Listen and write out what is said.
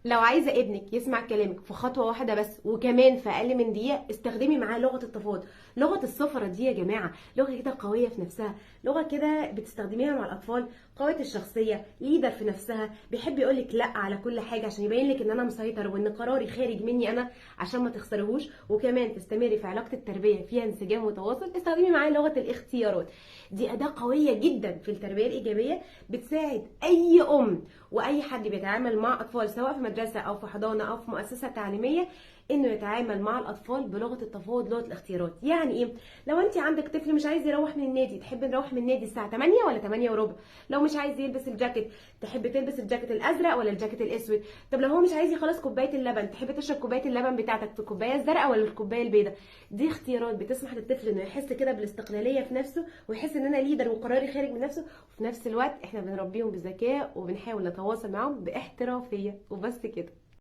لو عايزه ابنك يسمع كلامك في خطوه واحده بس وكمان في اقل من دقيقه، استخدمي معاه لغه التفاوض. لغه السفره دي يا جماعه لغه كده قويه في نفسها، لغه كده بتستخدميها مع الاطفال، قويه الشخصيه، ليدر في نفسها، بيحب يقولك لا على كل حاجه عشان يبين لك ان انا مسيطر وان قراري خارج مني انا، عشان ما تخسرهوش. وكمان تستمري في علاقه التربيه فيها انسجام وتواصل، استخدمي معاه لغه الاختيارات. دي اداه قويه جدا في التربيه الايجابيه، بتساعد اي ام واي حد بيتعامل مع اطفال سواء في مدرسه او في حضانه او في مؤسسه تعليميه، انه يتعامل مع الاطفال بلغه التفاوض، لغه الاختيارات. يعني ايه؟ لو انت عندك طفل مش عايز يروح من النادي، تحب نروح من النادي الساعه 8 ولا 8 وربع؟ لو مش عايز يلبس الجاكيت، تحب تلبس الجاكيت الازرق ولا الجاكيت الاسود؟ طب لو هو مش عايز يخلص كوبايه اللبن، تحب تشرب كوبايه اللبن بتاعتك في الكوبايه الزرقاء ولا الكوبايه البيضاء؟ دي اختيارات بتسمح للطفل انه يحس كده بالاستقلاليه في نفسه، ويحس ان انا ليدر وقراري خارج من نفسه. وفي نفس الوقت احنا بنربيهم بذكاء وبنحاول نتواصل معاهم باحترافيه، وبس كده.